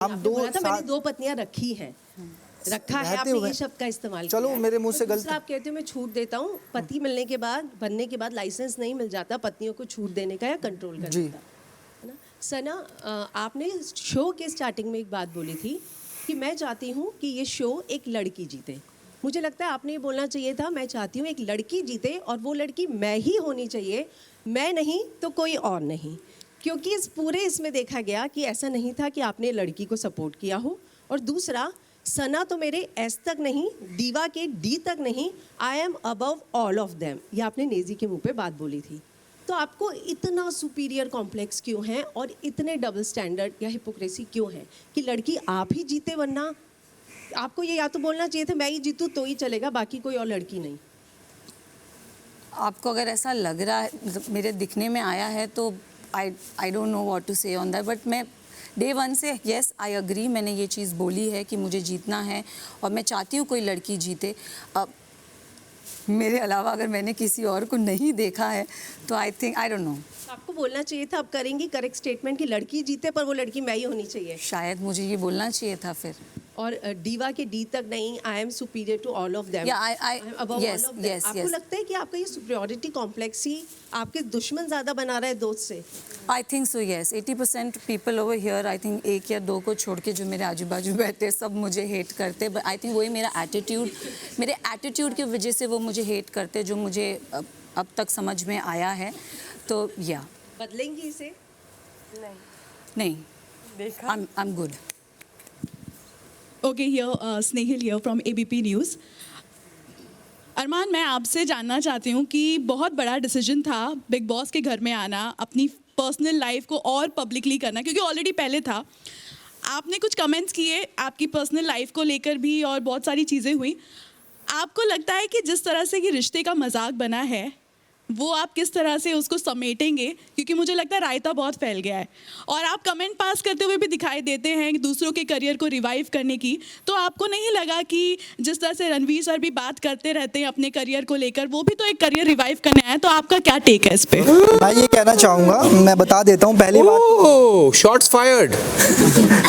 हम आपने दो बोला था मैंने साथ 2 पत्नियां रखी है, रखा है, रहते आपने हुए ये शब्द का इस्तेमाल चलो किया है। मेरे मुंह से और गलत दूसरा आप कहते हो मैं छूट देता हूँ, पति मिलने के बाद बनने के बाद लाइसेंस नहीं मिल जाता पत्नियों को छूट देने का या कंट्रोल करने जी। का, है ना। सना, आपने शो के स्टार्टिंग में एक बात बोली थी कि मैं चाहती हूँ कि ये शो एक लड़की जीते। मुझे लगता है आपने ये बोलना चाहिए था मैं चाहती हूँ एक लड़की जीते और वो लड़की मैं ही होनी चाहिए, मैं नहीं तो कोई और नहीं। क्योंकि इस पूरे इसमें देखा गया कि ऐसा नहीं था कि आपने लड़की को सपोर्ट किया हो। और दूसरा, सना तो मेरे एस तक नहीं, दीवा के डी तक नहीं, I M above all of them, ये आपने नेजी के मुंह पे बात बोली थी। तो आपको इतना सुपीरियर कॉम्प्लेक्स क्यों है और इतने डबल स्टैंडर्ड या हिपोक्रेसी क्यों है कि लड़की आप ही जीते, वरना आपको ये या तो बोलना चाहिए था मैं ही जीतूँ तो ही चलेगा, बाकी कोई और लड़की नहीं। आपको अगर ऐसा लग रहा है, मतलब मेरे दिखने में आया है, तो I don't know what to say on that, but मैं डे वन से येस आई अग्री, मैंने ये चीज़ बोली है कि मुझे जीतना है और मैं चाहती हूँ कोई लड़की जीते। अब मेरे अलावा अगर मैंने किसी और को नहीं देखा है तो I think I don't no, आपको बोलना चाहिए था, आप करेंगी करेक्ट स्टेटमेंट कि लड़की जीते पर वो लड़की मैं ही होनी चाहिए। शायद मुझे ये बोलना चाहिए था फिर। और डीवा के डी तक नहीं, I am superior to all of them. yes, yes, आपको yes. लगता है कि आपका ये सुपीरियरिटी कॉम्प्लेक्स ही आपके दुश्मन ज्यादा बना रहा है दोस्त से? I think so yes, 80% people over here, I think 1 या 2 को छोड़ के जो मेरे आजू बाजू बैठे सब मुझे हेट करते, बट आई थिंक वही मेरा एटीट्यूड, मेरे एटीट्यूड की वजह से वो मुझे हेट करते, जो मुझे अब तक समझ में आया है। तो या बदलेंगी इसे? नहीं, I am good. Okay, here Snehil here from ABP News. अरमान, मैं आपसे जानना चाहती हूँ कि बहुत बड़ा डिसीजन था बिग बॉस के घर में आना, अपनी पर्सनल लाइफ को और पब्लिकली करना, क्योंकि ऑलरेडी पहले था। आपने कुछ कमेंट्स किए आपकी पर्सनल लाइफ को लेकर भी और बहुत सारी चीज़ें हुई। आपको लगता है कि जिस तरह से ये रिश्ते का मजाक बना है वो आप किस तरह से उसको समेटेंगे? क्योंकि मुझे लगता है रायता बहुत फैल गया है और आप कमेंट पास करते हुए भी दिखाई देते हैं दूसरों के करियर को रिवाइव करने की। तो आपको नहीं लगा कि जिस तरह से रणवीर सर भी बात करते रहते हैं अपने करियर को लेकर, वो भी तो एक करियर रिवाइव करने आए, तो आपका क्या टेक है इस पे? मैं ये कहना चाहूँगा, मैं बता देता हूँ पहली बात। Shots fired.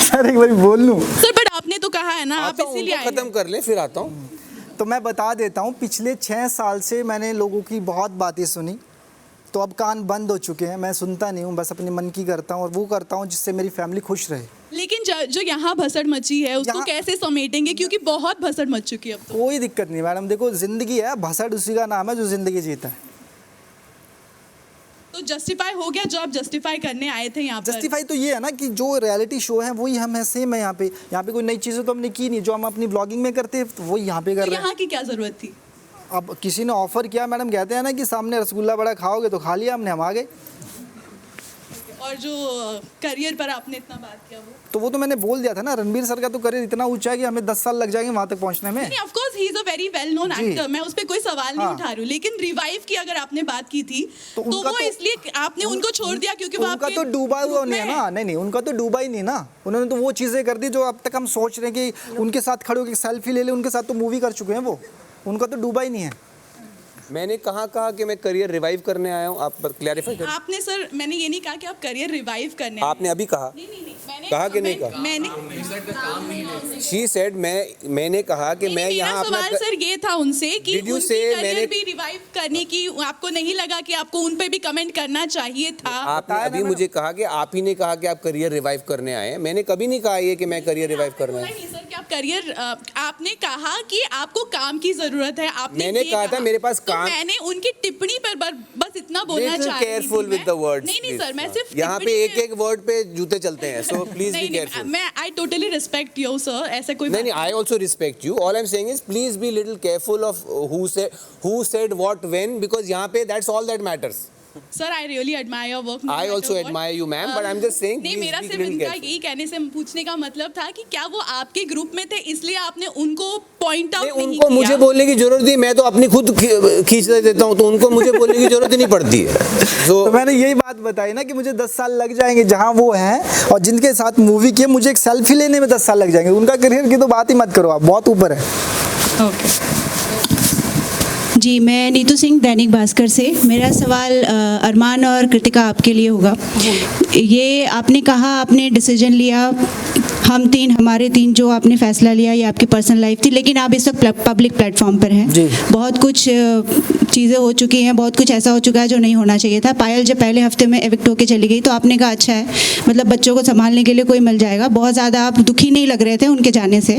सर एक बार बोल लूँ सर बट आपने तो कहा है ना, आप इसीलिए आए खत्म कर ले फिर आता हूँ। तो मैं बता देता हूँ, पिछले 6 साल से मैंने लोगों की बहुत बातें सुनी, तो अब कान बंद हो चुके हैं। मैं सुनता नहीं हूँ, बस अपने मन की करता हूँ और वो करता हूँ जिससे मेरी फैमिली खुश रहे। लेकिन जो यहाँ भसड़ मची है उसको कैसे समेटेंगे? क्योंकि बहुत भसड़ मच चुकी है अब तो। कोई दिक्कत नहीं मैडम, देखो जिंदगी है, भसड़ उसी का नाम है जो जिंदगी जीता है। तो जस्टिफाई हो गया जो आप जस्टिफाई करने आए थे यहाँ पर? जस्टिफाई तो ये है ना कि जो रियलिटी शो है वही हम है, सेम है। यहाँ पे कोई नई चीज़ें तो हमने की नहीं, जो हम अपनी ब्लॉगिंग में करते हैं तो वही यहाँ पे कर रहे हैं। यहाँ की क्या जरूरत थी? अब किसी ने ऑफर किया, मैडम कहते हैं ना कि सामने रसगुल्ला बड़ा खाओगे, तो खा लिया हमने, हम आ गए। और जो करियर पर आपने इतना बात किया वो तो मैंने बोल दिया था ना, रणबीर सर का तो करियर इतना ऊंचा है कि हमें 10 साल लग जाएंगे वहां तक पहुंचने में। नहीं, of course he is a very well known actor, मैं उस पे कोई सवाल नहीं उठा रही हूँ, लेकिन रिवाइव की अगर आपने बात की थी तो वो इसलिए आपने उनको छोड़ दिया क्योंकि वो उनका तो डूबा हुआ नहीं है ना। नहीं, उनका तो डूबा ही नहीं ना, उन्होंने तो वो चीजें कर दी जो अब तक हम सोच रहे हैं कि उनके साथ खड़े होकर सेल्फी ले ले, उनके साथ तो मूवी कर चुके हैं वो, उनका तो डूबा ही नहीं है। मैंने कहा कि मैं करियर रिवाइव करने आया हूँ, आप पर क्लैरिफाई करें। आपने सर, मैंने ये नहीं कहा कि आप करियर रिवाइव करने, आपने अभी कहा। नहीं, मैंने कहा कि नहीं कहा? शी सेड, मैंने कहा कि मैं यहाँ अपना सवाल सर ये था उनसे कि Did you उनकी say करियर भी रिवाइव करने की आपको नहीं लगा कि आपको उन पे भी कमेंट करना चाहिए था? आपने अभी मुझे कहा कि आप ही ने कहा कि आप करियर रिवाइव करने आए हैं, मैंने कभी नहीं कहा ये कि मैं करियर रिवाइव करना है। नहीं सर, कि आप करियर, आपने कहा कि आपको काम की जरूरत है, आपने मैंने कहा था मेरे पास काम। मैंने उनकी टिप्पणी पर बस इतना बोलना चाह रही थी। Careful with the words. नहीं सर, मैं सिर्फ यहाँ पे एक वर्ड पे जूते चलते हैं, सो प्लीज बी केयरफुल। मैं I totally respect you sir, ऐसा कोई नहीं, I also respect you. All I am saying is please be little careful of who said what when, because यहाँ पे that's all that matters. Sir I really admire your work. I also admire you, ma'am, but I'm just saying नहीं, please मेरा be सिर्फ little इनका careful. यही कहने से पूछने का मतलब था कि क्या वो आपके ग्रुप में थे इसलिए आपने उनको पॉइंट आउट नहीं उनको किया? मुझे बोलने की जरूरत नहीं, मैं तो अपनी खुद खींच देता हूँ, तो उनको मुझे बोलने की जरूरत ही नहीं पड़ती है। तो मैंने यही बात बताई ना कि मुझे 10 साल लग जाएंगे जहाँ वो हैं, और जिनके साथ मूवी की मुझे एक सेल्फी लेने में 10 साल लग जाएंगे। उनका करियर की तो बात ही मत करो, आप बहुत ऊपर है। ओके। जी, मैं नीतू सिंह, दैनिक भास्कर से। मेरा सवाल अरमान और कृतिका आपके लिए होगा। ये आपने कहा, आपने डिसीजन लिया हम तीन हमारे तीन जो आपने फैसला लिया ये आपकी पर्सनल लाइफ थी, लेकिन आप इस वक्त पब्लिक प्लेटफॉर्म पर हैं। जी। बहुत कुछ चीज़ें हो चुकी हैं, बहुत कुछ ऐसा हो चुका है जो नहीं होना चाहिए था। पायल जब पहले हफ्ते में एविक्ट होके चली गई तो आपने कहा अच्छा है, मतलब बच्चों को संभालने के लिए कोई मिल जाएगा। बहुत ज़्यादा आप दुखी नहीं लग रहे थे उनके जाने से।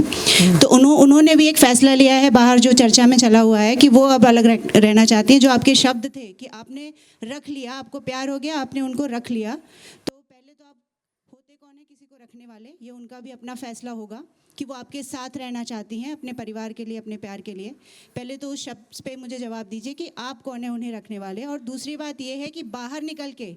तो उन्होंने भी एक फ़ैसला लिया है बाहर जो चर्चा में चला हुआ है कि वो अब अलग रहना चाहती है। जो आपके शब्द थे कि आपने रख लिया, आपको प्यार हो गया, आपने उनको रख लिया, तो पहले तो आप होते कौन है किसी को रखने वाले, ये उनका भी अपना फैसला होगा कि वो आपके साथ रहना चाहती हैं अपने परिवार के लिए, अपने प्यार के लिए। पहले तो उस शब्द पे मुझे जवाब दीजिए कि आप कौन है उन्हें रखने वाले। और दूसरी बात ये है कि बाहर निकल के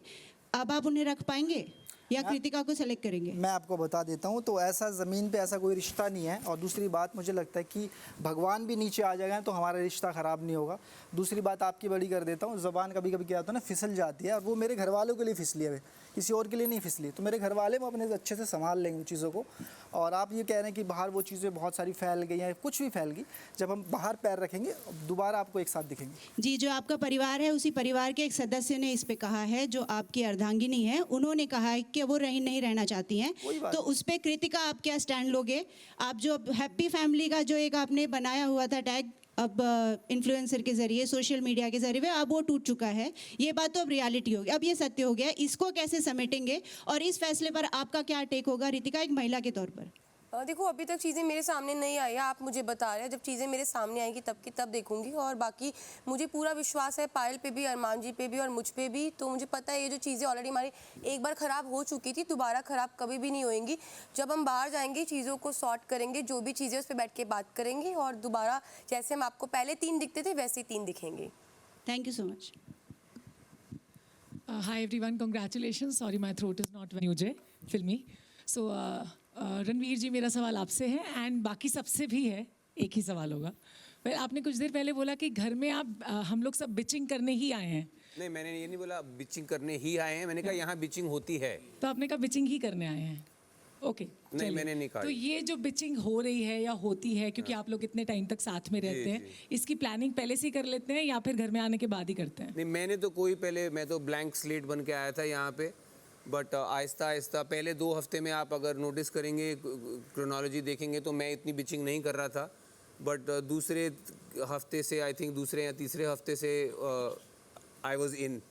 अब आप उन्हें रख पाएंगे या कृतिका को सेलेक्ट करेंगे? मैं आपको बता देता हूँ, तो ऐसा ज़मीन पे ऐसा कोई रिश्ता नहीं है। और दूसरी बात मुझे लगता है कि भगवान भी नीचे आ जाएगा तो हमारा रिश्ता ख़राब नहीं होगा। दूसरी बात आपकी बड़ी कर देता हूँ, ज़बान कभी कभी क्या होता है ना, फिसल जाती है, और वो मेरे घर वालों के लिए फिसली है, किसी और के लिए नहीं फिसली। तो मेरे घर वाले वो अपने अच्छे से संभाल लेंगे चीज़ों को। और आप ये कह रहे हैं कि बाहर वो चीज़ें बहुत सारी फैल गई हैं, कुछ भी फैल गई, जब हम बाहर पैर रखेंगे दोबारा आपको एक साथ दिखेंगे। जी, जो आपका परिवार है उसी परिवार के एक सदस्य ने इस पे कहा है, जो आपकी अर्धांगिनी है, उन्होंने कहा है कि वो नहीं रहना चाहती हैं। तो उस पे कृतिका आप क्या स्टैंड लोगे? आप जो हैप्पी फैमिली का जो एक आपने बनाया हुआ था टैग, अब इन्फ्लुएंसर के ज़रिए, सोशल मीडिया के ज़रिए, अब वो टूट चुका है। ये बात तो अब रियलिटी हो गई, अब ये सत्य हो गया। इसको कैसे समेटेंगे और इस फैसले पर आपका क्या टेक होगा रितिका, एक महिला के तौर पर? देखो, अभी तक चीज़ें मेरे सामने नहीं आई है, आप मुझे बता रहे हैं। जब चीज़ें मेरे सामने आएंगी तब की तब देखूंगी। और बाकी मुझे पूरा विश्वास है पायल पे भी, अरमान जी पे भी और मुझ पे भी। तो मुझे पता है ये जो चीज़ें ऑलरेडी हमारी एक बार ख़राब हो चुकी थी, दोबारा ख़राब कभी भी नहीं होएंगी। जब हम बाहर जाएंगे चीज़ों को सॉर्ट करेंगे, जो भी चीज़ें उस पर बैठ के बात करेंगे, और दोबारा जैसे हम आपको पहले 3 दिखते थे वैसे ही 3 दिखेंगे। Thank you so much. Hi everyone, congratulations. Sorry, my throat is not very मुझे फिल्मी. So रणवीर जी, मेरा सवाल आपसे है एंड बाकी सबसे भी है, एक ही सवाल होगा। well, आपने कुछ देर पहले बोला कि घर में आप हम लोग सब बिचिंग करने ही आए हैं। नहीं, मैंने ये नहीं बोला बिचिंग करने ही आए हैं, मैंने कहा यहाँ बिचिंग होती है। तो आपने कहा बिचिंग ही करने आए हैं। ओके, नहीं, मैंने नहीं कहा। तो ये जो बिचिंग हो रही है या होती है, क्योंकि आप लोग इतने टाइम तक साथ में रहते हैं, इसकी प्लानिंग पहले से ही कर लेते हैं या फिर घर में आने के बाद ही करते हैं? नहीं, मैंने तो मैं तो ब्लैंक स्लेट बन के आया था यहाँ पे। बट आहिस्ता आहिस्ता पहले 2 हफ्ते में आप अगर नोटिस करेंगे, क्रोनोलॉजी देखेंगे, तो मैं इतनी बिचिंग नहीं कर रहा था। बट दूसरे हफ्ते से, आई थिंक दूसरे या तीसरे हफ्ते से आई वॉज इन।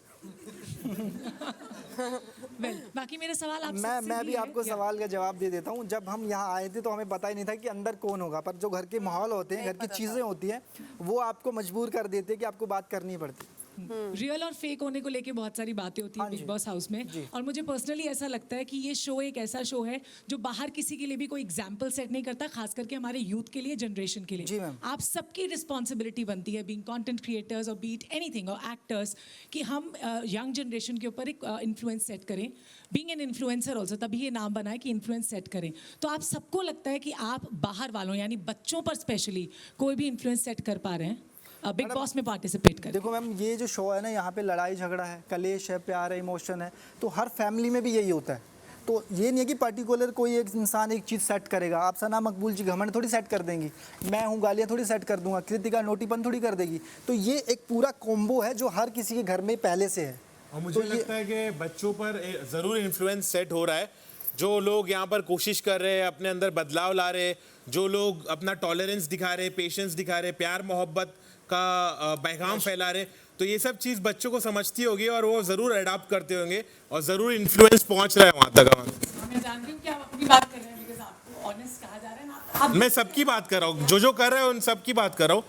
बाकी मेरा सवाल आपसे मैं भी आपको सवाल का जवाब दे देता हूँ। जब हम यहाँ आए थे तो हमें पता ही नहीं था कि अंदर कौन होगा, पर जो घर के माहौल होते हैं, घर की चीज़ें होती हैं, वो आपको मजबूर कर देते हैं कि आपको बात करनी पड़ती। रियल और फेक होने को लेके बहुत सारी बातें होती हैं बिग बॉस हाउस में, और मुझे पर्सनली ऐसा लगता है कि ये शो एक ऐसा शो है जो बाहर किसी के लिए भी कोई एग्जाम्पल सेट नहीं करता, खास करके हमारे यूथ के लिए, जनरेशन के लिए। आप सबकी रिस्पॉन्सिबिलिटी बनती है, बीइंग कंटेंट क्रिएटर्स और बीट एनीथिंग और एक्टर्स, कि हम यंग जनरेशन के ऊपर एक इन्फ्लुएंस सेट करें। बीइंग एन इन्फ्लुएंसर ऑल्सो, तभी ये नाम बना है कि इन्फ्लुएंस सेट करें। तो आप सबको लगता है कि आप बाहर वालों यानी बच्चों पर स्पेशली कोई भी इन्फ्लुएंस सेट कर पा रहे हैं बिग बॉस में पार्टिसिपेट कर? देखो मैम, ये जो शो है ना, यहाँ पे लड़ाई झगड़ा है, कलेश है, प्यार है, इमोशन है, तो हर फैमिली में भी यही होता है। तो ये नहीं है कि पर्टिकुलर कोई एक इंसान एक चीज़ सेट करेगा। आप सना मकबूल जी घमंड थोड़ी सेट कर देंगी, मैं हूँ गालियाँ थोड़ी सेट कर दूंगा, कृतिका नोटीपन थोड़ी कर देगी। तो ये एक पूरा कॉम्बो है जो हर किसी के घर में पहले से है। और मुझे लगता है कि बच्चों पर ज़रूर इन्फ्लुएंस सेट हो रहा है। जो लोग यहाँ पर कोशिश कर रहे हैं, अपने अंदर बदलाव ला रहे हैं, जो लोग अपना टॉलरेंस दिखा रहे, पेशेंस दिखा रहे, प्यार मोहब्बत का पैगाम फैला रहे, तो ये सब चीज़ बच्चों को समझती होगी और वो ज़रूर अडॉप्ट करते होंगे और ज़रूर इन्फ्लुएंस पहुँच रहा है वहाँ तक। मैं जान रही हूँ कि आप अपनी बात कर रहे हैं, बिकॉज़ आपको ऑनेस्ट कहा जा रहा है ना। मैं सबकी बात कर रहा हूँ, जो कर रहे हैं उन सबकी बात कर रहा हूँ।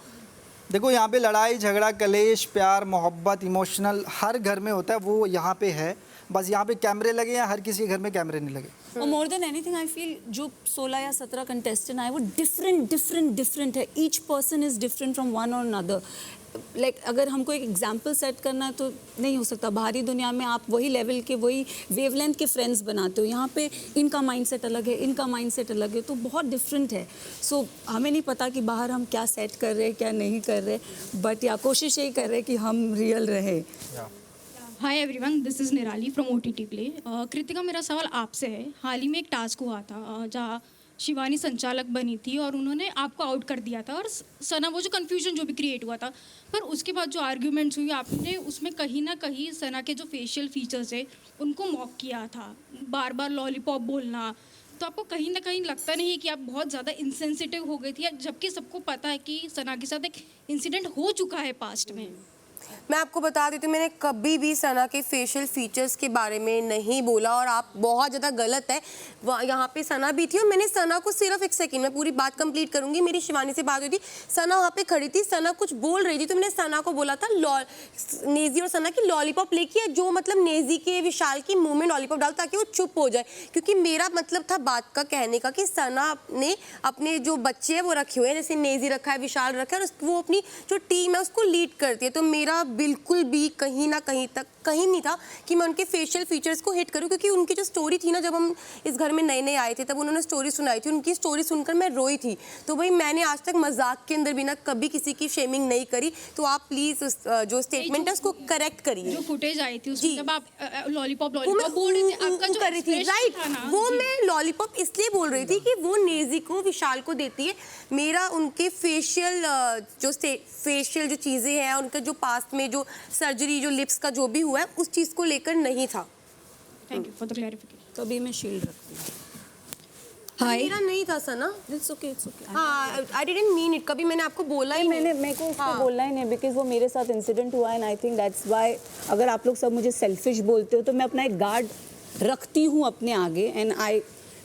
देखो, यहाँ पे लड़ाई झगड़ा, कलेश, प्यार मोहब्बत, इमोशनल हर घर में होता है, वो यहाँ पे है। बस यहाँ पे कैमरे लगे हैं, हर किसी के घर में कैमरे नहीं लगे। और more than anything I feel जो 16 या 17 कंटेस्टेंट आए वो डिफरेंट है। Each person is different from one और अनदर। लाइक अगर हमको एक एग्जाम्पल सेट करना है तो नहीं हो सकता। बाहरी दुनिया में आप वही लेवल के, वही वेवलेंथ के फ्रेंड्स बनाते हो, यहाँ पे इनका माइंडसेट अलग है, इनका माइंडसेट अलग है, तो बहुत डिफरेंट है। सो हमें नहीं पता कि बाहर हम क्या सेट कर रहे हैं, क्या नहीं कर रहे, बट या कोशिश यही कर रहे हैं कि हम रियल रहे। हाय एवरीवन, दिस इज़ निराली फ्रॉम OTT प्ले। कृतिका, मेरा सवाल आपसे है। हाल ही में एक टास्क हुआ था जहाँ शिवानी संचालक बनी थी और उन्होंने आपको आउट कर दिया था, और सना, वो जो कन्फ्यूजन जो भी क्रिएट हुआ था, पर उसके बाद जो आर्ग्यूमेंट्स हुई, आपने उसमें कहीं ना कहीं सना के जो फेशियल फीचर्स है उनको मॉक किया था। बार बार लॉलीपॉप बोलना, तो आपको कहीं ना कहीं लगता नहीं है कि आप बहुत ज़्यादा इंसेंसिटिव हो गई थी, या जबकि सबको पता है कि सना के साथ एक इंसिडेंट हो चुका है पास्ट में? मैं आपको बता देती हूँ, मैंने कभी भी सना के फेशियल फीचर्स के बारे में नहीं बोला और आप बहुत ज़्यादा गलत है। यहाँ पे सना भी थी और मैंने सना को सिर्फ एक सेकंड में पूरी बात कंप्लीट करूँगी। मेरी शिवानी से बात हुई थी, सना वहाँ पे खड़ी थी, सना कुछ बोल रही थी तो मैंने सना को बोला था नेजी और सना की लॉलीपॉप लेके, जो मतलब नेजी के विशाल की मुँह में लॉलीपॉप डाल ताकि वो चुप हो जाए, क्योंकि मेरा मतलब था बात का कहने का कि सना ने अपने जो बच्चे हैं वो रखे हुए हैं, जैसे नेजी रखा है, विशाल रखा है, और वो अपनी जो टीम है उसको लीड करती है। तो मेरा बिल्कुल भी कहीं ना कहीं तक कहीं नहीं था कि मैं उनके फेशियल फीचर्स को हिट करूं, क्योंकि उनकी जो स्टोरी थी ना, जब हम इस घर में नए नए आए थे तब उन्होंने स्टोरी सुनाई थी, उनकी स्टोरी सुनकर मैं रोई थी। तो भाई मैंने आज तक मजाक के अंदर भी ना कभी किसी की शेमिंग नहीं करी। तो आप प्लीज जो स्टेटमेंट है उसको करेक्ट करिए। जो फुटेज आई थी उसमें जी। जब आप लॉलीपॉप वो मैं लॉलीपॉप बोल रहे थे, आपका जो कर रही थी, expression राइट, था ना, वो जी। मैं लॉलीपॉप इसलिए बोल रही थी कि वो नेजी को विशाल को देती है। मेरा उनके फेशियल जो चीज़ें हैं, उनका जो पास्ट में जो सर्जरी, जो लिप्स का जो भी हुआ है, उस चीज़ को लेकर नहीं था। Thank you for the clarification. तो अभी मैं शील्ड रखती हूँ। मेरा नहीं था Sana. It's okay, it's okay. हाँ, आई डिडंट मीन इट, कभी मैंने आपको बोला ही नहीं। मेरे को उस पर बोलना ही नहीं, बिकॉज वो मेरे साथ इंसिडेंट हुआ and I think that's why अगर आप लोग सब मुझे सेल्फिश बोलते हो तो मैं अपना एक गार्ड रखती हूँ अपने आगे, एंड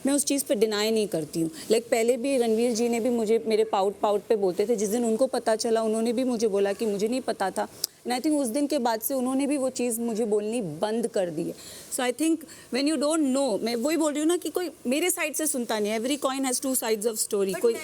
मैं उस चीज़ पे डिनाई नहीं करती हूँ। लाइक पहले भी रणवीर जी ने भी मुझे मेरे पाउट पे बोलते थे, जिस दिन उनको पता चला उन्होंने भी मुझे बोला कि मुझे नहीं पता था, एंड आई थिंक उस दिन के बाद से उन्होंने भी वो चीज़ मुझे बोलनी बंद कर दी है। So I think when you don't know, मैं वही बोल रही हूँ ना कि कोई मेरे साइड से सुनता नहीं है। Every coin has two sides of story. कोई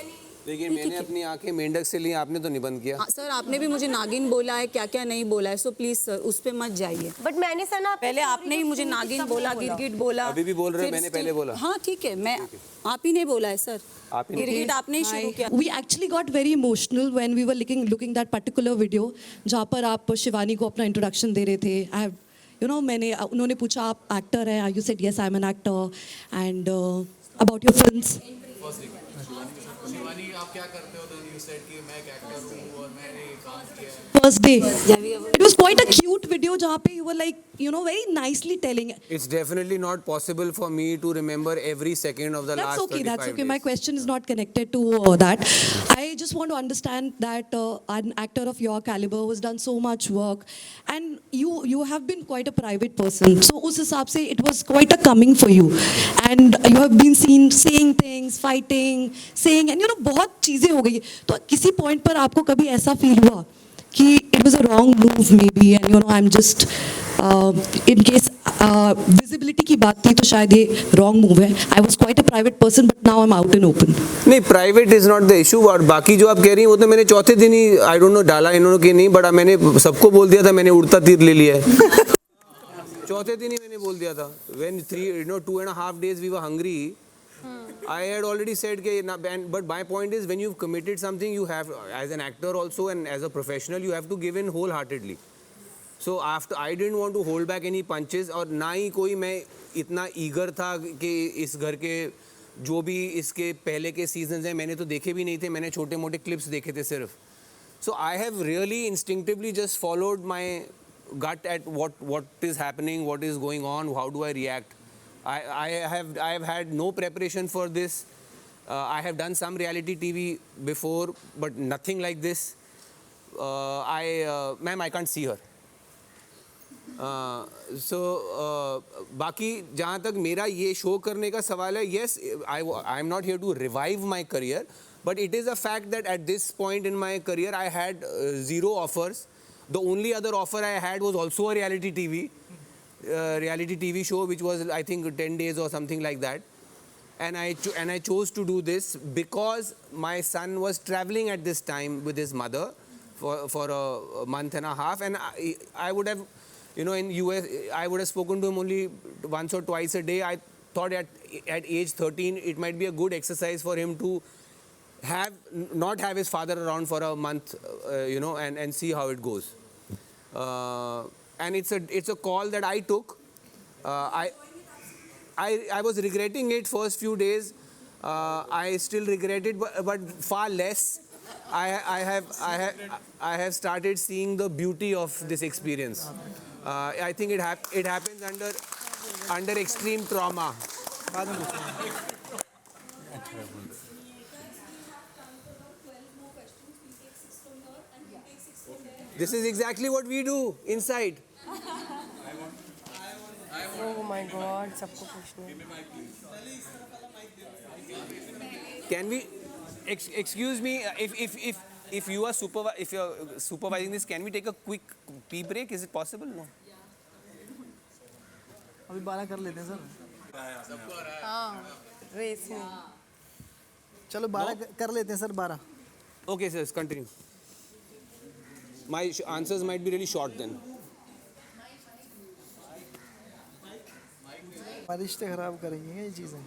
देखिए, मैंने अपनी आंखें मेंढक से ली, आपने तो नहीं बंद किया। सर आपने भी मुझे नागिन बोला है, क्या क्या नहीं बोला है, सो प्लीज़ सर उस पर मत जाइए। बट मैंने सना पहले आपने ही मुझे नागिन बोला, गिरगिट बोला, अभी भी बोल रहे हैं, फिर मैंने पहले बोला। हाँ ठीक है, मैं आप ही ने बोला है सर, आप ही ने। गिरगिट आपने ही शुरू किया। We actually got very emotional when we were looking that particular video जहाँ पर आप शिवानी को अपना इंट्रोडक्शन दे रहे थे। I have, you know, उन्होंने पूछा आप एक्टर हैं, you said yes I'm an actor, and about your films. Shivani आप क्या करते हो? Then you said कि मैं एक एक्टर हूँ और मैंने ये काम किया है। First day. It was quite a cute video जहाँ पे you were like, you know, very nicely telling. It's definitely not possible for me to remember every second of the last 35 days. That's okay. My question is not connected to that. I just want to understand that an actor of your caliber who has done so much work, and you have been quite a private person. So उस हिसाब से it was quite a coming for you, and you have been seen saying things, fighting, saying, and you know बहुत चीजें हो गई। तो किसी point पर आपको कभी ऐसा feel हुआ कि it was a wrong move maybe, and you know I'm just in case visibility की बात थी तो शायद ये wrong move है। I was quite a private person but now I'm out and open. नहीं, private is not the issue. और बाकी जो आप कह रही हैं वो तो मैंने चौथे दिन ही आई डोंट नो डाला इन्होंने कि नहीं, बट मैंने सबको बोल दिया था, मैंने उड़ता तीर ले लिया है। चौथे दिन ही मैंने बोल दिया था। When 2.5 days we were hungry, I had already said but my point is when you've committed something, you have, as an actor also and as a professional, you have to give in wholeheartedly. So after I didn't want to hold back any punches, और ना ही कोई मैं इतना eager था कि इस घर के जो भी इसके पहले के सीजन्स हैं मैंने तो देखे भी नहीं थे, मैंने छोटे मोटे क्लिप्स देखे थे सिर्फ। So I have really instinctively just followed my gut at what is happening, what is going on, how do I react. I have had no preparation for this. I have done some reality TV before, but nothing like this. Ma'am, I can't see her. बाकी जहाँ तक मेरा ये show करने का सवाल है, yes, I am not here to revive my career, but it is a fact that at this point in my career I had 0 offers. The only other offer I had was also a reality TV show, which was I think 10 days or something like that, and I chose to do this because my son was traveling at this time with his mother for a month and a half, and I would have, you know, in US I would have spoken to him only once or twice a day. I thought at age 13 it might be a good exercise for him to not have his father around for a month, you know, and see how it goes. And it's a call that I took. I was regretting it first few days. I still regret it, but far less. I have started seeing the beauty of this experience. I think it happens under extreme trauma. This is exactly what we do inside. Oh my God, सबको पूछना है। Can we excuse me if you are supervising this, can we take a quick pee break? Is it possible? No. अभी 12 कर लेते हैं sir. हाँ, race में। चलो 12 कर लेते हैं sir, 12। Okay, sir, continue. My answers might be really short then. हमारे रिश्ते खराब करेंगी ये चीज़ें।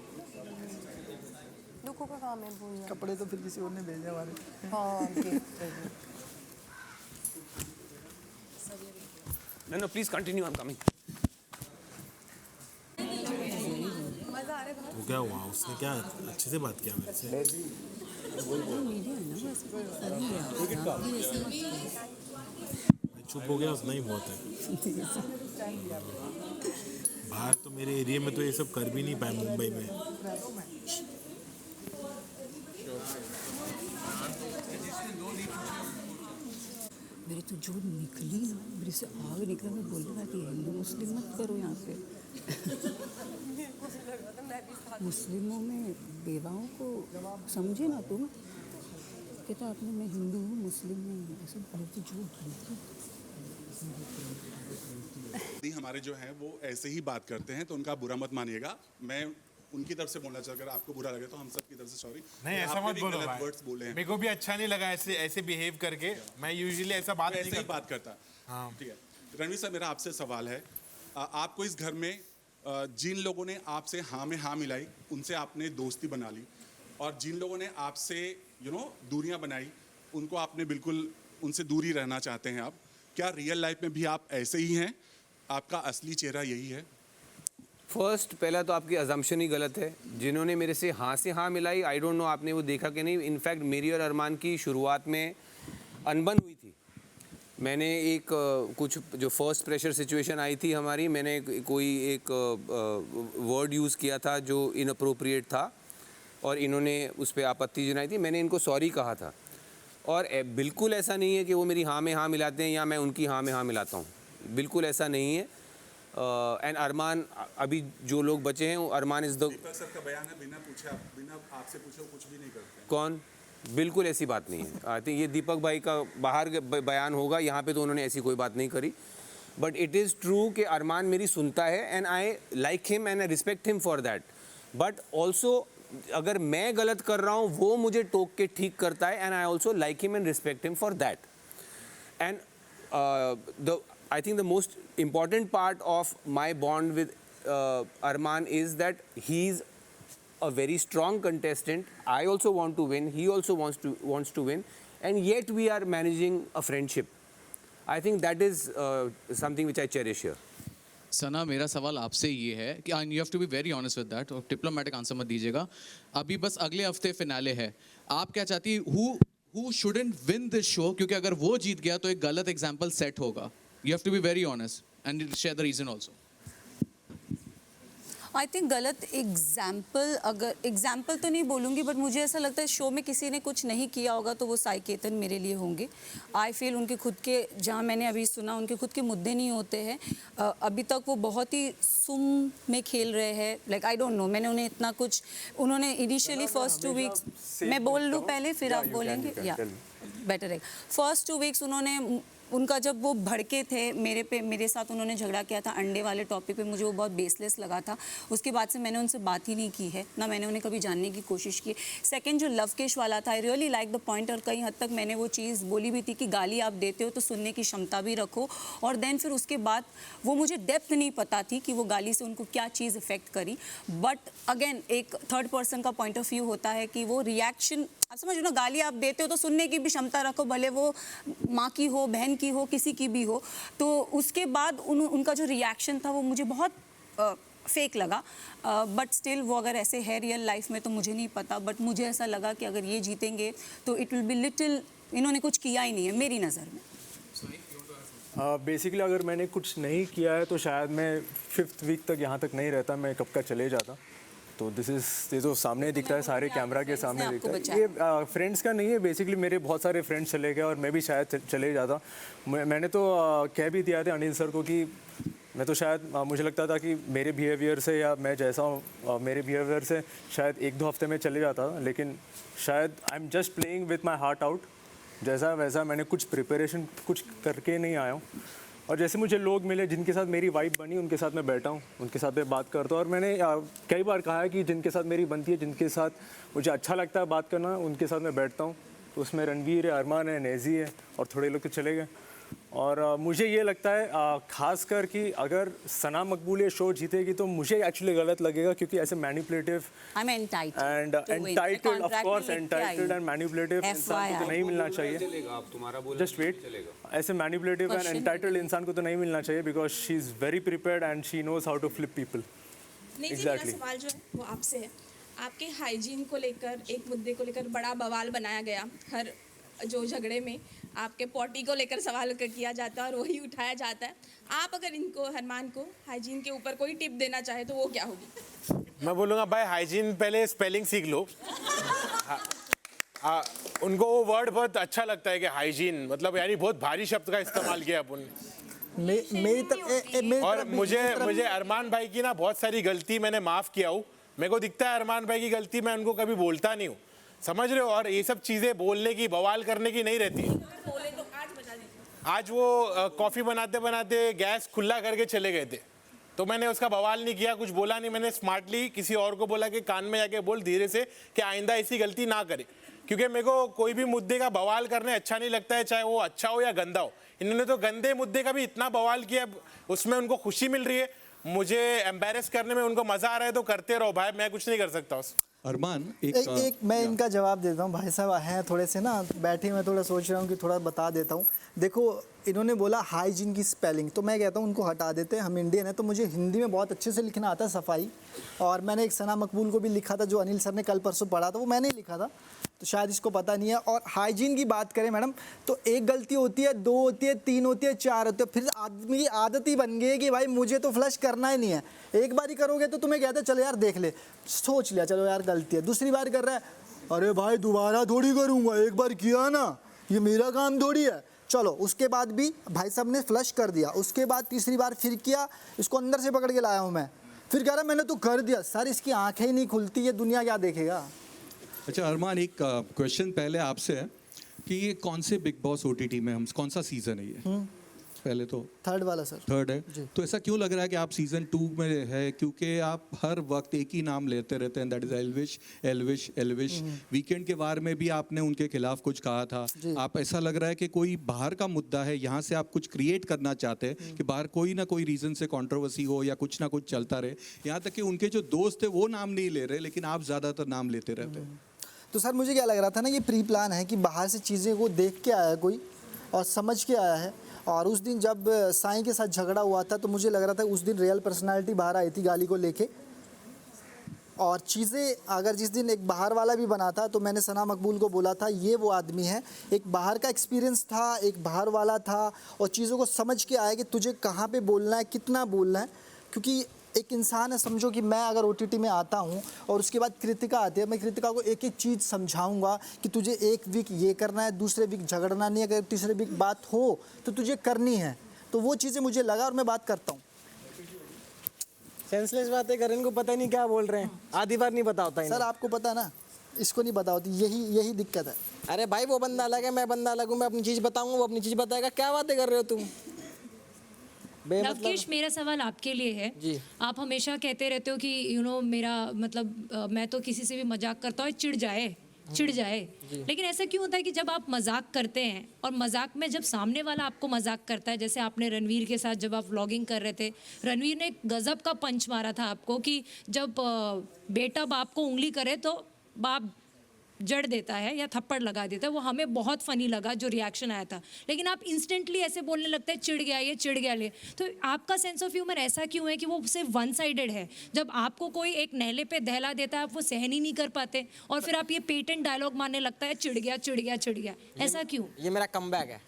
दुखों का काम है बोलना। कपड़े तो फिर किसी और ने भेजे हमारे। हाँ, No, please continue. I'm coming. मजा आ रहा है। वो क्या हुआ, उसने क्या अच्छे से बात किया मेरे से? चुप हो गया, उतना ही बहुत है। बाहर तो मेरे एरिया में तो ये सब कर भी नहीं पाए, मुंबई में। मेरे तो जो निकली ना, मेरे से आग निकला। मैं बोल रहा कि हिंदू मुस्लिम मत करो यहाँ पे। मुस्लिमों में बेवाओं को समझे ना तुम, कहता आपने मैं हिंदू हूँ मुस्लिम नहीं हूँ, ऐसा बोलते जो हमारे जो हैं वो ऐसे ही बात करते हैं, तो उनका बुरा मत मानिएगा। मैं उनकी तरफ से बोलना चाहता, अगर आपको बुरा लगे तो हम सब की तरफ से सॉरी। नहीं, ऐसा मत बोलो भाई। वर्ड्स बोले हैं, मेरे को भी अच्छा नहीं लगा ऐसे बिहेव करके। मैं यूजुअली ऐसा बात नहीं ऐसे ही करता। बात करता। हाँ। ठीक है रणवीर सर, मेरा आपसे सवाल है, आपको इस घर में जिन लोगों ने आपसे हाँ में हाँ मिलाई, उनसे आपने दोस्ती बना ली, और जिन लोगों ने आपसे दूरियां बनाई, उनको आपने बिल्कुल उनसे दूर ही रहना चाहते हैं आप। क्या रियल लाइफ में भी आप ऐसे ही हैं? आपका असली चेहरा यही है? फर्स्ट, पहला तो आपकी अजम्पशन ही गलत है। जिन्होंने मेरे से हाँ मिलाई, आई डोंट नो आपने वो देखा कि नहीं। इनफैक्ट मेरी और अरमान की शुरुआत में अनबन हुई थी। मैंने एक कुछ जो फर्स्ट प्रेशर सिचुएशन आई थी हमारी, मैंने कोई एक वर्ड यूज़ किया था जो इनअप्रोप्रिएट था, और इन्होंने उस पर आपत्ति जनाई थी। मैंने इनको सॉरी कहा था, और बिल्कुल ऐसा नहीं है कि वो मेरी हाँ में हाँ मिलाते हैं या मैं उनकी हाँ में हाँ मिलाता हूँ, बिल्कुल ऐसा नहीं है। एंड अरमान, अभी जो लोग बचे हैं, अरमान इज़ द। दीपक सर का बयान है, बिना आपसे पूछे कुछ भी नहीं करते। कौन? बिल्कुल ऐसी बात नहीं है। आई थिंक ये दीपक भाई का बाहर बयान होगा, यहाँ पे तो उन्होंने ऐसी कोई बात नहीं करी। बट इट इज़ ट्रू कि अरमान मेरी सुनता है, and I like him and I respect him for that. But also अगर मैं गलत कर रहा हूँ, वो मुझे टोक के ठीक करता है, and I also like him and respect him for that. And I think the most important part of my bond with Arman is that he's a very strong contestant. I also want to win. He also wants to win, and yet we are managing a friendship. I think that is something which I cherish here. Sana, मेरा सवाल आपसे ये है कि you have to be very honest with that, और diplomatic answer मत दीजिएगा। अभी बस अगले हफ्ते फिनाले है, आप क्या चाहती who shouldn't win this show? क्योंकि अगर वो जीत गया तो एक गलत एग्जाम्पल सेट होगा। You have to be very honest and share the reason also. I think गलत एग्जाम्पल, अगर एग्जाम्पल तो नहीं बोलूँगी, बट मुझे ऐसा लगता है शो में किसी ने कुछ नहीं किया होगा तो वो साई केतन मेरे लिए होंगे। आई फील उनके खुद के, जहाँ मैंने अभी सुना, उनके खुद के मुद्दे नहीं होते हैं। अभी तक वो बहुत ही सुम में खेल रहे हैं। लाइक आई डोंट नो, मैंने उन्हें इतना कुछ, उन्होंने इनिशियली फर्स्ट 2 वीक्स, मैं बोल लूँ पहले फिर आप बोलेंगे, या बेटर है। फर्स्ट 2 वीक्स उन्होंने, उनका जब वो भड़के थे मेरे साथ, उन्होंने झगड़ा किया था अंडे वाले टॉपिक पे, मुझे वो बहुत बेसलेस लगा था। उसके बाद से मैंने उनसे बात ही नहीं की है, ना मैंने उन्हें कभी जानने की कोशिश की। सेकंड जो लवकेश वाला था, I really like the point, और कई हद तक मैंने वो चीज़ बोली भी थी कि गाली आप देते हो तो सुनने की क्षमता भी रखो। और देन फिर उसके बाद वो मुझे डेप्थ नहीं पता थी कि वो गाली से उनको क्या चीज़ इफेक्ट करी। बट अगेन एक थर्ड पर्सन का पॉइंट ऑफ व्यू होता है कि वो रिएक्शन, आप समझो ना, गाली आप देते हो तो सुनने की भी क्षमता रखो, भले वो माँ की हो, बहन की हो, किसी की भी हो। तो उसके बाद उनका जो रिएक्शन था वो मुझे बहुत फेक लगा। बट स्टिल वो अगर ऐसे है रियल लाइफ में तो मुझे नहीं पता, बट मुझे ऐसा लगा कि अगर ये जीतेंगे तो इट विल बी लिटिल, इन्होंने कुछ किया ही नहीं है मेरी नज़र में। बेसिकली अगर मैंने कुछ नहीं किया है तो शायद मैं 5th वीक तक यहाँ तक नहीं रहता, मैं कब का चले जाता। तो दिस इज ये जो सामने दिख रहा है सारे कैमरा के सामने आपको दिख रहा है, ये फ्रेंड्स का नहीं है, बेसिकली मेरे बहुत सारे फ्रेंड्स चले गए और मैं भी शायद चले जाता। मैंने तो कह भी दिया था अनिल सर को कि मैं तो शायद मुझे लगता था कि मेरे बिहेवियर से या मैं जैसा हूँ मेरे बिहेवियर से शायद 1-2 हफ्ते में चले जाता, लेकिन शायद I am just playing with my heart out. जैसा वैसा मैंने कुछ प्रिपरेशन कुछ करके नहीं आया हूँ, और जैसे मुझे लोग मिले जिनके साथ मेरी वाइब बनी, उनके साथ मैं बैठा हूँ, उनके साथ मैं बात करता हूँ। और मैंने कई बार कहा है कि जिनके साथ मेरी बनती है, जिनके साथ मुझे अच्छा लगता है बात करना, उनके साथ मैं बैठता हूँ। तो उसमें रणवीर है, अरमान है, नेजी है और थोड़े लोग तो चले गए। और मुझे ये लगता है ख़ास कर कि अगर सना मकबूल ये शो जीतेगी तो मुझे एक्चुअली गलत लगेगा, क्योंकि ऐसे manipulative and entitled, of course entitled and manipulative इंसान को तो नहीं मिलना चाहिए। जस्ट वेट, ऐसे मैनिपुलेटिव एंड एंटाइटल्ड इंसान को तो नहीं मिलना चाहिए, because she is very prepared and she knows how to flip people. नहीं जी, मेरा सवाल जो है वो आपसे है। आपके हाइजीन को लेकर एक मुद्दे को लेकर बड़ा बवाल बनाया गया, हर जो झगड़े में आपके पॉटी को लेकर सवाल किया जाता है और वही उठाया जाता है। आप अगर इनको अरमान को हाइजीन के ऊपर कोई टिप देना चाहे तो वो क्या होगी? मैं बोलूँगा भाई हाइजीन पहले स्पेलिंग सीख लो। उनको वो वर्ड बहुत अच्छा लगता है कि हाइजीन, मतलब यानी बहुत भारी शब्द का इस्तेमाल किया अपन ने। और मुझे अरमान भाई की ना बहुत सारी गलती मैंने माफ़ किया हूँ। मेरे को दिखता है अरमान भाई की गलती मैं उनको कभी बोलता नहीं हूँ, समझ रहे हो। और ये सब चीज़ें बोलने की, बवाल करने की नहीं रहती है। आज वो कॉफ़ी बनाते बनाते गैस खुला करके चले गए थे, तो मैंने उसका बवाल नहीं किया, कुछ बोला नहीं। मैंने स्मार्टली किसी और को बोला कि कान में जाके बोल धीरे से कि आइंदा ऐसी गलती ना करे, क्योंकि मेरे को कोई भी मुद्दे का बवाल करने अच्छा नहीं लगता है, चाहे वो अच्छा हो या गंदा हो। इन्होंने तो गंदे मुद्दे का भी इतना बवाल किया, उसमें उनको खुशी मिल रही है, मुझे एम्बेरस करने में उनको मज़ा आ रहा है, तो करते रहो भाई, मैं कुछ नहीं कर सकता उस। अरमान एक मैं इनका जवाब देता हूँ। भाई साहब हैं थोड़े से ना बैठे, मैं थोड़ा सोच रहा हूँ कि थोड़ा बता देता हूँ। देखो, इन्होंने बोला हाइजीन की स्पेलिंग, तो मैं कहता हूँ उनको हटा देते हैं। हम इंडियन हैं तो मुझे हिंदी में बहुत अच्छे से लिखना आता है, सफाई। और मैंने एक सना मकबूल को भी लिखा था, जो अनिल सर ने कल परसों पढ़ा था, वो मैंने ही लिखा था, तो शायद इसको पता नहीं है। और हाइजीन की बात करें मैडम, तो एक गलती होती है, 2 होती है, 3 होती है, 4 होती है, फिर आदमी की आदत ही बन गई है कि भाई मुझे तो फ्लश करना ही नहीं है। एक बार ही करोगे तो तुम्हें कहते चलो यार देख ले, सोच लिया चलो यार गलती है। दूसरी बार कर रहा है, अरे भाई दोबारा थोड़ी करूँगा, एक बार किया ना, ये मेरा काम थोड़ी है, चलो। उसके बाद भी भाई साहब ने फ्लश कर दिया, उसके बाद तीसरी बार फिर किया, इसको अंदर से पकड़ के लाया हूँ मैं, फिर कह रहा मैंने तो कर दिया। सर इसकी आंखें ही नहीं खुलती, ये दुनिया क्या देखेगा। अच्छा अरमान, एक क्वेश्चन पहले आपसे है कि ये कौन से बिग बॉस ओटीटी में हम, कौन सा सीजन है ये? पहले तो थर्ड वाला सर। थर्ड है, तो ऐसा क्यों लग रहा है कि आप सीजन 2 में है? क्योंकि आप हर वक्त एक ही नाम लेते रहते हैं, that is Elvish Elvish Elvish. Weekend के वार में भी आपने उनके खिलाफ कुछ कहा था। आप ऐसा लग रहा है कि कोई बाहर का मुद्दा है, यहाँ से आप कुछ क्रिएट करना चाहते हैं कि बाहर कोई ना कोई रीजन से कंट्रोवर्सी हो या कुछ ना कुछ चलता रहे। यहाँ तक कि उनके जो दोस्त थे वो नाम नहीं ले रहे, लेकिन आप ज़्यादातर नाम लेते रहते हैं। तो सर मुझे क्या लग रहा था ना, ये प्री प्लान है कि बाहर से चीज़ें को देख के आया कोई और समझ के आया है। और उस दिन जब साईं के साथ झगड़ा हुआ था तो मुझे लग रहा था उस दिन रियल पर्सनालिटी बाहर आई थी गाली को लेके। और चीज़ें अगर जिस दिन एक बाहर वाला भी बना था तो मैंने सना मकबूल को बोला था ये वो आदमी है, एक बाहर का एक्सपीरियंस था, एक बाहर वाला था और चीज़ों को समझ के आया कि तुझे कहाँ पे बोलना है, कितना बोलना है। क्योंकि एक इंसान है, समझो कि मैं अगर ओटीटी में आता हूँ और उसके बाद कृतिका आती है, मैं कृतिका को एक एक चीज़ समझाऊंगा कि तुझे एक वीक ये करना है, दूसरे वीक झगड़ना नहीं है, अगर तीसरे वीक बात हो तो तुझे करनी है। तो वो चीज़ें मुझे लगा और मैं बात करता हूँ। सेंसलेस बातें कर, इनको पता ही नहीं क्या बोल रहे हैं, आधी बार नहीं पता होता है। सर आपको पता ना, इसको नहीं पता होती, यही दिक्कत है। अरे भाई वो बंदा अलग है, मैं बंदा अलग हूँ, मैं अपनी चीज़ बताऊँगा, वो अपनी चीज़ बताएगा। क्या बातें कर रहे हो तुम? नवकेश, मेरा सवाल आपके लिए है जी। आप हमेशा कहते रहते हो कि मेरा मतलब मैं तो किसी से भी मजाक करता हूँ चिढ़ जाए, लेकिन ऐसा क्यों होता है कि जब आप मजाक करते हैं और मजाक में जब सामने वाला आपको मजाक करता है, जैसे आपने रणवीर के साथ जब आप व्लॉगिंग कर रहे थे, रणवीर ने एक गजब का पंच मारा था आपको कि जब बेटा बाप को उंगली करे तो बाप जड़ देता है या थप्पड़ लगा देता है, वो हमें बहुत फनी लगा जो रिएक्शन आया था। लेकिन आप इंस्टेंटली ऐसे बोलने लगते हैं चिढ़ गया ले, तो आपका सेंस ऑफ ह्यूमर ऐसा क्यों है कि वो सिर्फ वन साइडेड है? जब आपको कोई एक नहले पे दहला देता है आप वो सहन ही नहीं कर पाते और फिर आप ये पेटेंट डायलॉग मारने लगता है चिढ़ गया, ऐसा क्यों? ये मेरा कमबैक है।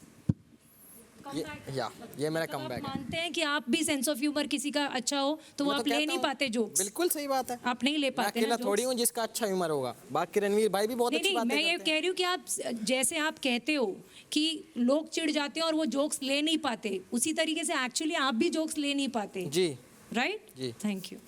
ये मेरा कम बैक है। मानते हैं कि आप भी सेंस ऑफ ह्यूमर किसी का अच्छा हो तो वो मैं तो आप ले कहता नहीं हूँ, पाते जोक्स। बिल्कुल सही बात है। आप नहीं ले मैं पाते अकेला ना थोड़ी jokes। हूँ जिसका अच्छा ह्यूमर होगा, बाकी रणवीर भाई भी बहुत अच्छी नहीं बातें मैं ये करते कह रही हूँ कि आप जैसे आप कहते हो कि लोग चिढ़ जाते हैं और वो जोक्स ले नहीं पाते, उसी तरीके से एक्चुअली आप भी जोक्स ले नहीं पाते। जी राइट जी thank you.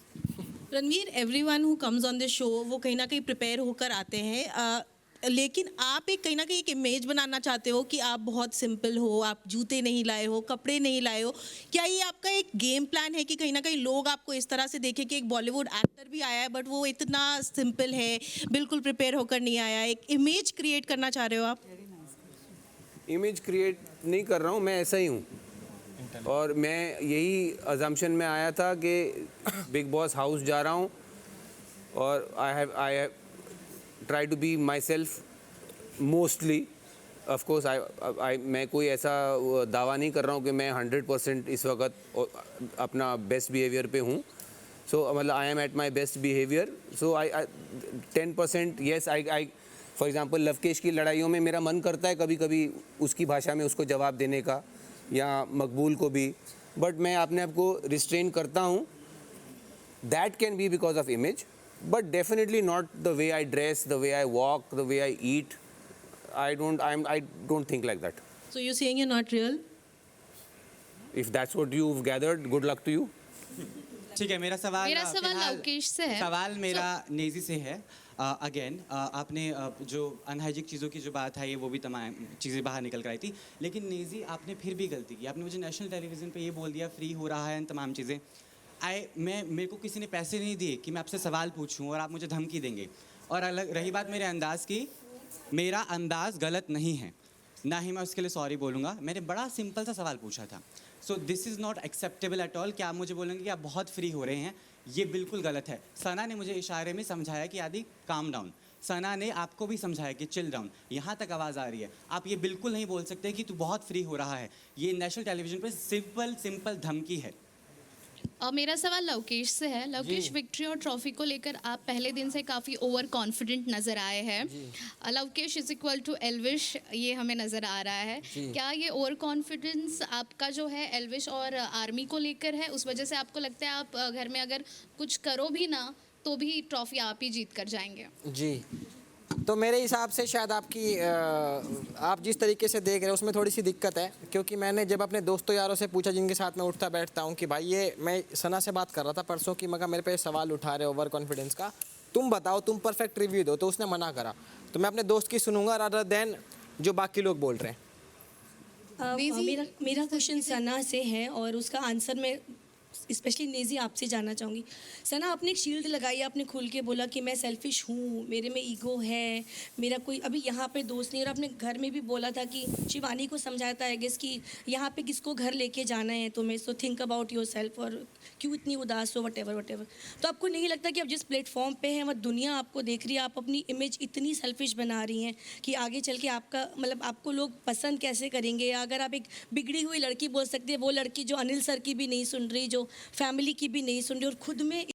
Ranveer, everyone who comes on the show वो कहीं ना कहीं प्रिपेयर होकर आते हैं, लेकिन आप एक कहीं ना कहीं एक इमेज बनाना चाहते हो कि आप बहुत सिंपल हो, आप जूते नहीं लाए हो, कपड़े नहीं लाए हो। क्या ये आपका एक गेम प्लान है कि कहीं ना कहीं लोग आपको इस तरह से देखें कि एक बॉलीवुड एक्टर भी आया है बट वो इतना सिंपल है, बिल्कुल प्रिपेयर होकर नहीं आया, एक इमेज क्रिएट करना चाह रहे हो आप? इमेज क्रिएट नहीं कर रहा हूँ, मैं ऐसा ही हूँ। और मैं यही अजम्पशन में आया था कि बिग बॉस हाउस जा रहा हूँ और I have try to be myself mostly. Of course मैं कोई ऐसा दावा नहीं कर रहा हूँ कि मैं 100% इस वक्त अपना बेस्ट बिहेवियर पे हूँ। सो मतलब I am at my best behaviour. So I 10% yes I for example Lavkesh की लड़ाइयों में मेरा मन करता है कभी कभी उसकी भाषा में उसको जवाब देने का, या मकबूल को भी, बट मैं अपने आप को रिस्ट्रेन करता हूँ। That can be because of image, but definitely not the way I dress, the way I walk, the way I eat. I don't think like that. So you're saying you're not real? If that's what you've gathered, good luck to you. ठीक है, मेरा सवाल फिलहाल लवकेश से है। सवाल मेरा नेजी से है। अगेन आपने जो अनहाइजिक चीज़ों की जो बात है ये वो भी तमाम चीज़ें बाहर निकल कर आई थी, लेकिन नेजी आपने फिर भी गलती की। आपने मुझे नेशनल टेलीविज़न पे ये बोल दिया फ्री हो रहा है तमाम चीज़ें। मेरे को किसी ने पैसे नहीं दिए कि मैं आपसे सवाल पूछूं और आप मुझे धमकी देंगे। और अलग रही बात मेरे अंदाज़ की, मेरा अंदाज़ गलत नहीं है, ना ही मैं उसके लिए सॉरी बोलूँगा। मैंने बड़ा सिंपल सा सवाल पूछा था। So this is not acceptable at all. क्या आप मुझे बोलेंगे कि आप बहुत फ्री हो रहे हैं? ये बिल्कुल गलत है। सना ने मुझे इशारे में समझाया कि आदि काम डाउन। सना ने आपको भी समझाया कि चिल डाउन। यहाँ तक आवाज़ आ रही है। आप ये बिल्कुल नहीं बोल सकते कि तू बहुत फ्री हो रहा है। ये नेशनल टेलीविज़न पर सिंपल धमकी है। मेरा सवाल लवकेश से है। लवकेश, विक्ट्री और ट्रॉफी को लेकर आप पहले दिन से काफ़ी ओवर कॉन्फिडेंट नज़र आए हैं। Lovekesh is equal to Elvish, ये हमें नज़र आ रहा है। क्या ये ओवर कॉन्फिडेंस आपका जो है एल्विश और आर्मी को लेकर है? उस वजह से आपको लगता है आप घर में अगर कुछ करो भी ना तो भी ट्रॉफी आप ही जीत कर जाएंगे? जी, तो मेरे हिसाब से शायद आप जिस तरीके से देख रहे हैं उसमें थोड़ी सी दिक्कत है, क्योंकि मैंने जब अपने दोस्तों यारों से पूछा जिनके साथ मैं उठता बैठता हूँ कि भाई ये मैं सना से बात कर रहा था परसों की, मगर मेरे पे सवाल उठा रहे ओवर कॉन्फिडेंस का, तुम बताओ तुम परफेक्ट रिव्यू दो, तो उसने मना करा। तो मैं अपने दोस्त की सुनूंगा रादर देन जो बाकी लोग बोल रहे हैं। मेरा क्वेश्चन सना से है और उसका आंसर मैं स्पेशली नेजी आपसे जानना चाहूँगी। सना, आपने एक शील्ड लगाई, आपने खुल के बोला कि मैं सेल्फिश हूँ, मेरे में ईगो है, मेरा कोई अभी यहाँ पे दोस्त नहीं। और आपने घर में भी बोला था कि शिवानी को समझाया था आई गेस कि यहाँ पे किसको घर लेके जाना है तुम्हें, so think about your self, और क्यों इतनी उदास हो, वट एवर। तो आपको नहीं लगता कि अब जिस प्लेटफॉर्म पे है वह दुनिया आपको देख रही है, आप अपनी इमेज इतनी सेल्फिश बना रही हैं कि आगे चल के आपका मतलब आपको लोग पसंद कैसे करेंगे? अगर आप एक बिगड़ी हुई लड़की बोल सकते हैं, वो लड़की जो अनिल सर की भी नहीं सुन रही, जो फैमिली की भी नहीं सुन रही और खुद में